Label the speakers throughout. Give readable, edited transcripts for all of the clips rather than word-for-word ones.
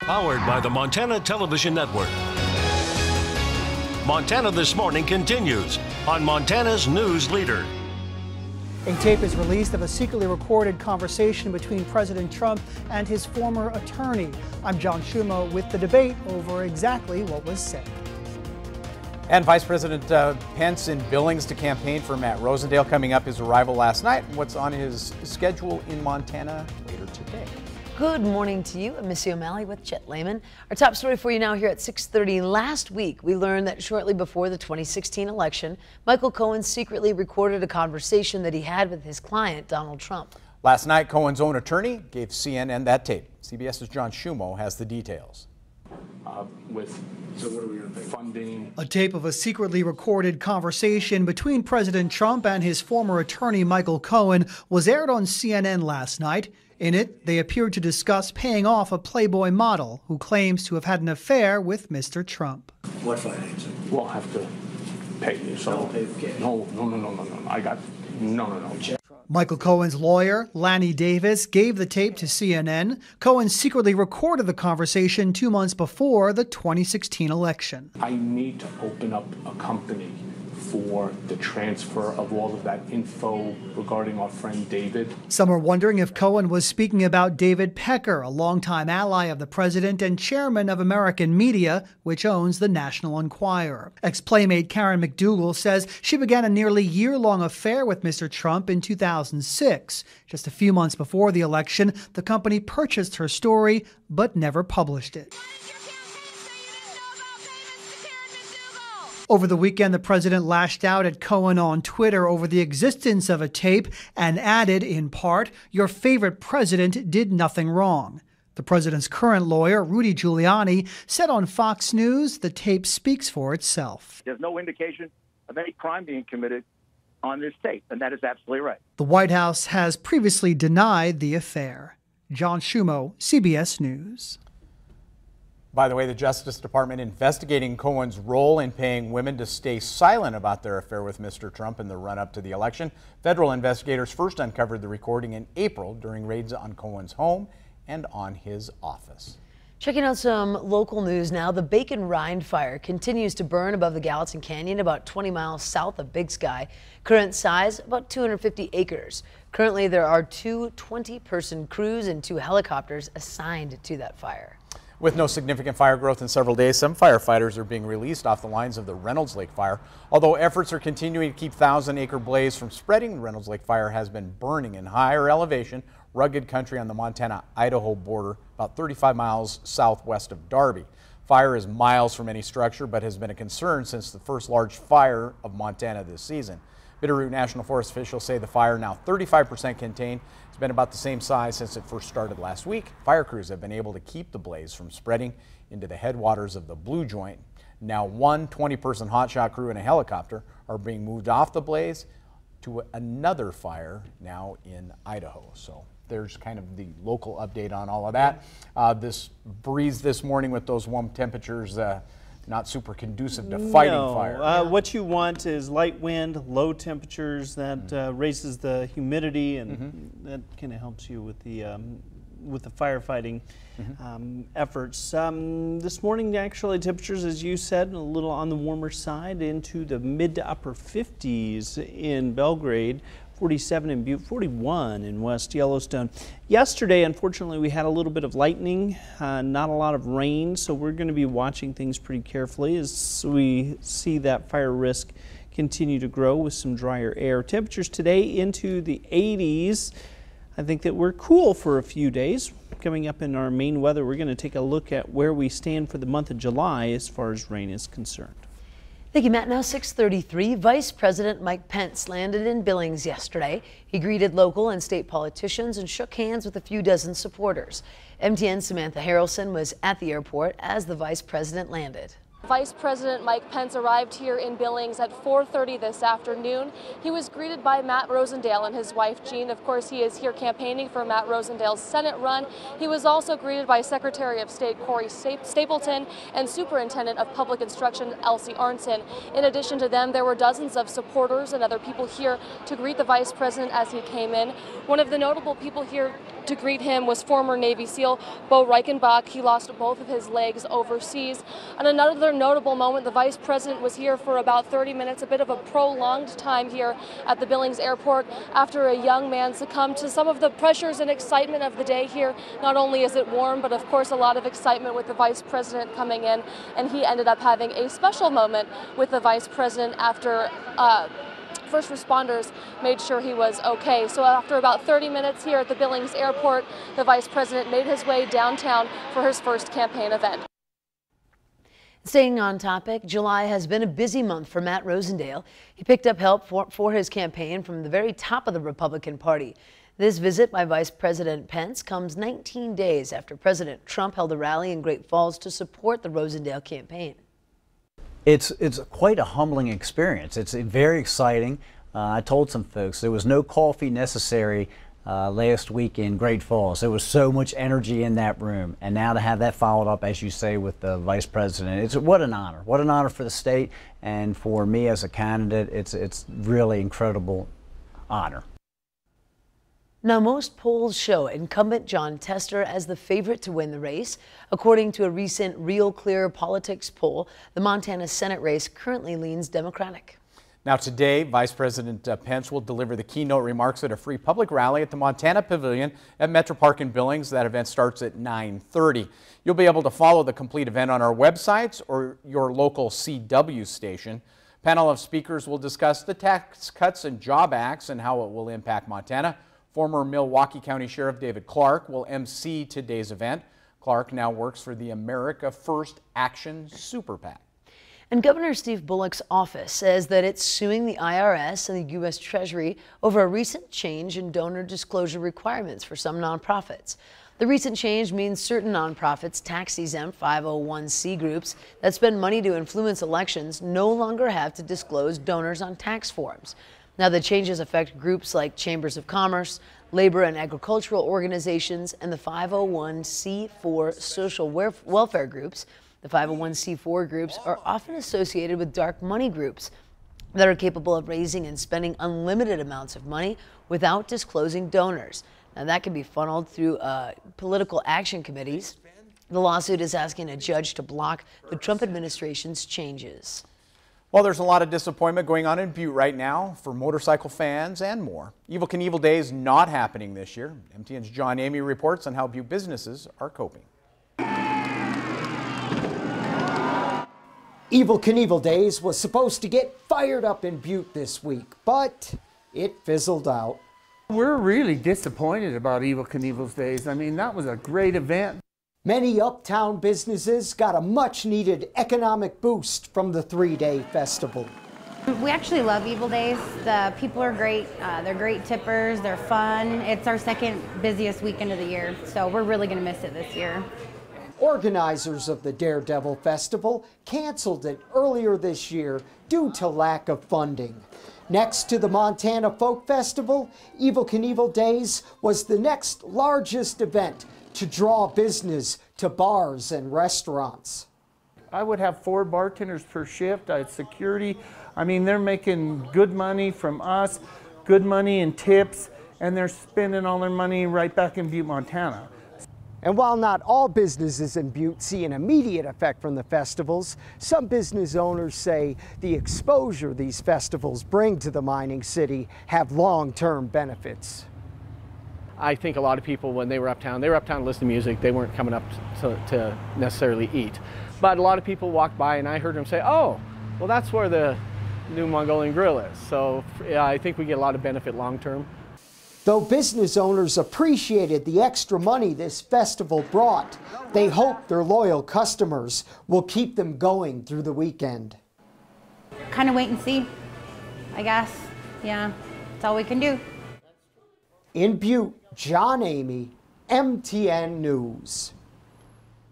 Speaker 1: Powered by the Montana Television Network. Montana This Morning continues on Montana's News Leader.
Speaker 2: A tape is released of a secretly recorded conversation between President Trump and his former attorney. I'm John Schumo with the debate over exactly what was said.
Speaker 3: And Vice President Pence in Billings to campaign for Matt Rosendale, coming up his arrival last night. What's on his schedule in Montana later today?
Speaker 4: Good morning to you. I'm Missy O'Malley with Chet Lehman. Our top story for you now here at 6:30. Last week, we learned that shortly before the 2016 election, Michael Cohen secretly recorded a conversation that he had with his client, Donald Trump.
Speaker 3: Last night, Cohen's own attorney gave CNN that tape. CBS's John Schumo has the details.
Speaker 5: So what are we going to pay? Funding.
Speaker 2: A tape of a secretly recorded conversation between President Trump and his former attorney, Michael Cohen, was aired on CNN last night. In it, they appeared to discuss paying off a Playboy model who claims to have had an affair with Mr. Trump.
Speaker 5: What financing?
Speaker 6: We'll have to pay you. So
Speaker 5: Don't pay the kid.
Speaker 6: No. I got no.
Speaker 2: Michael Cohen's lawyer, Lanny Davis, gave the tape to CNN. Cohen secretly recorded the conversation 2 months before the 2016 election.
Speaker 6: I need to open up a company for the transfer of all of that info regarding our friend David.
Speaker 2: Some are wondering if Cohen was speaking about David Pecker, a longtime ally of the president and chairman of American Media, which owns the National Enquirer. Ex-Playmate Karen McDougal says she began a nearly year-long affair with Mr. Trump in 2006. Just a few months before the election, the company purchased her story but never published it. Over the weekend, the president lashed out at Cohen on Twitter over the existence of a tape and added, in part, "Your favorite president did nothing wrong." The president's current lawyer, Rudy Giuliani, said on Fox News the tape speaks for itself.
Speaker 7: There's no indication of any crime being committed on this tape, and that is absolutely right.
Speaker 2: The White House has previously denied the affair. John Schumo, CBS News.
Speaker 3: By the way, the Justice Department investigating Cohen's role in paying women to stay silent about their affair with Mr. Trump in the run-up to the election. Federal investigators first uncovered the recording in April during raids on Cohen's home and on his office.
Speaker 4: Checking out some local news now. The Bacon Rind fire continues to burn above the Gallatin Canyon, about 20 miles south of Big Sky. Current size, about 250 acres. Currently, there are two 20-person crews and 2 helicopters assigned to that fire.
Speaker 3: With no significant fire growth in several days, some firefighters are being released off the lines of the Reynolds Lake fire. Although efforts are continuing to keep 1,000-acre blaze from spreading, the Reynolds Lake fire has been burning in higher elevation, rugged country on the Montana-Idaho border, about 35 miles southwest of Darby. Fire is miles from any structure, but has been a concern since the first large fire of Montana this season. Bitterroot National Forest officials say the fire, now 35% contained, has been about the same size since it first started last week. Fire crews have been able to keep the blaze from spreading into the headwaters of the Blue Joint. Now one 20-person hotshot crew and a helicopter are being moved off the blaze to another fire now in Idaho. So there's kind of the local update on all of that. This breeze this morning with those warm temperatures, not super conducive to fighting fire.
Speaker 8: What you want is light wind, low temperatures. That raises the humidity, and that kind of helps you with the firefighting efforts. This morning, actually, temperatures, as you said, a little on the warmer side, into the mid to upper 50s in Belgrade. 47 in Butte, 41 in West Yellowstone. Yesterday, unfortunately, we had a little bit of lightning, not a lot of rain, so we're going to be watching things pretty carefully as we see that fire risk continue to grow with some drier air. Temperatures today into the 80s. I think that we're cool for a few days. Coming up in our main weather, we're going to take a look at where we stand for the month of July as far as rain is concerned.
Speaker 4: Thank you, Matt. Now 6:33. Vice President Mike Pence landed in Billings yesterday. He greeted local and state politicians and shook hands with a few dozen supporters. MTN's Samantha Harrelson was at the airport as the vice president landed.
Speaker 9: Vice President Mike Pence arrived here in Billings at 4:30 this afternoon. He was greeted by Matt Rosendale and his wife Jean. Of course, he is here campaigning for Matt Rosendale's Senate run. He was also greeted by Secretary of State Corey Stapleton and Superintendent of Public Instruction Elsie Arnson. In addition to them, there were dozens of supporters and other people here to greet the Vice President as he came in. One of the notable people here to greet him was former Navy SEAL Bo Reichenbach. He lost both of his legs overseas. And another notable moment, the Vice President was here for about 30 minutes, a bit of a prolonged time here at the Billings Airport after a young man succumbed to some of the pressures and excitement of the day here. Not only is it warm, but of course a lot of excitement with the Vice President coming in, and he ended up having a special moment with the Vice President after first responders made sure he was okay. So after about 30 minutes here at the Billings Airport, the Vice President made his way downtown for his first campaign event.
Speaker 4: Staying on topic, July has been a busy month for Matt Rosendale. He picked up help for his campaign from the very top of the Republican Party. This visit by Vice President Pence comes 19 days after President Trump held a rally in Great Falls to support the Rosendale campaign.
Speaker 10: It's quite a humbling experience. It's very exciting. I told some folks there was no coffee necessary last week in Great Falls. There was so much energy in that room, and now to have that followed up, as you say, with the Vice President, what an honor. What an honor for the state, and for me as a candidate, it's really incredible honor.
Speaker 4: Now, most polls show incumbent Jon Tester as the favorite to win the race. According to a recent Real Clear Politics poll, the Montana Senate race currently leans Democratic.
Speaker 3: Now today, Vice President Pence will deliver the keynote remarks at a free public rally at the Montana Pavilion at Metro Park in Billings. That event starts at 9:30. You'll be able to follow the complete event on our websites or your local CW station. A panel of speakers will discuss the Tax Cuts and Job Acts and how it will impact Montana. Former Milwaukee County Sheriff David Clark will MC today's event. Clark now works for the America First Action Super PAC.
Speaker 4: And Governor Steve Bullock's office says that it's suing the IRS and the U.S. Treasury over a recent change in donor disclosure requirements for some nonprofits. The recent change means certain nonprofits, tax-exempt 501c groups that spend money to influence elections no longer have to disclose donors on tax forms. Now, the changes affect groups like chambers of commerce, labor and agricultural organizations, and the 501c4 social welfare groups. The 501c4 groups are often associated with dark money groups that are capable of raising and spending unlimited amounts of money without disclosing donors. Now, that can be funneled through political action committees. The lawsuit is asking a judge to block the Trump administration's changes.
Speaker 3: Well, there's a lot of disappointment going on in Butte right now for motorcycle fans and more. Evel Knievel Day is not happening this year. MTN's John Amy reports on how Butte businesses are coping.
Speaker 11: Evel Knievel Days was supposed to get fired up in Butte this week, but it fizzled out.
Speaker 12: We're really disappointed about Evel Knievel's Days. I mean, that was a great event.
Speaker 11: Many uptown businesses got a much-needed economic boost from the three-day festival.
Speaker 13: We actually love Evel Days. The people are great. They're great tippers. They're fun. It's our second busiest weekend of the year, so we're really going to miss it this year.
Speaker 11: Organizers of the Daredevil Festival canceled it earlier this year due to lack of funding. Next to the Montana Folk Festival, Evel Knievel Days was the next largest event to draw business to bars and restaurants.
Speaker 12: I would have 4 bartenders per shift. I had security. I mean, they're making good money from us, good money in tips, and they're spending all their money right back in Butte, Montana.
Speaker 11: And while not all businesses in Butte see an immediate effect from the festivals, some business owners say the exposure these festivals bring to the mining city have long-term benefits.
Speaker 14: I think a lot of people, when they were uptown to listen to music. They weren't coming up to necessarily eat. But a lot of people walked by and I heard them say, oh, well, that's where the new Mongolian Grill is. So yeah, I think we get a lot of benefit long term.
Speaker 11: Though business owners appreciated the extra money this festival brought, they hope their loyal customers will keep them going through the weekend.
Speaker 13: Kind of wait and see, I guess. Yeah, that's all we can do.
Speaker 11: In Butte, John Amy, MTN News.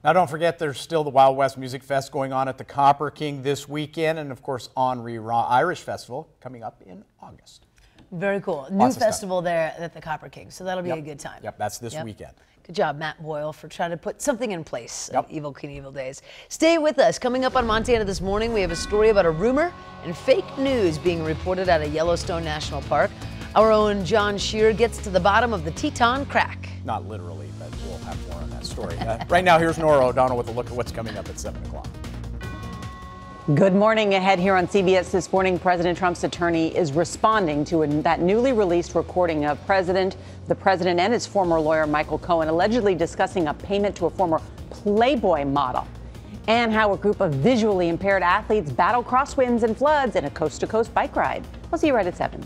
Speaker 3: Now, don't forget, there's still the Wild West Music Fest going on at the Copper King this weekend, and of course, Henri Raw Irish Festival coming up in August.
Speaker 4: Very cool. New
Speaker 3: Lots of
Speaker 4: festival there at the Copper King, so that'll be a good time.
Speaker 3: Yep, that's this weekend.
Speaker 4: Good job, Matt Boyle, for trying to put something in place of Evel Knievel days. Stay with us. Coming up on Montana this morning, we have a story about a rumor and fake news being reported at a Yellowstone National Park. Our own John Shear gets to the bottom of the Teton Crack.
Speaker 3: Not literally, but we'll have more on that story. Right now, here's Nora O'Donnell with a look at what's coming up at 7 o'clock.
Speaker 15: Good morning. Ahead here on CBS this morning, President Trump's attorney is responding to that newly released recording of the president and his former lawyer, Michael Cohen, allegedly discussing a payment to a former Playboy model, and how a group of visually impaired athletes battle crosswinds and floods in a coast-to-coast bike ride. We'll see you right at 7.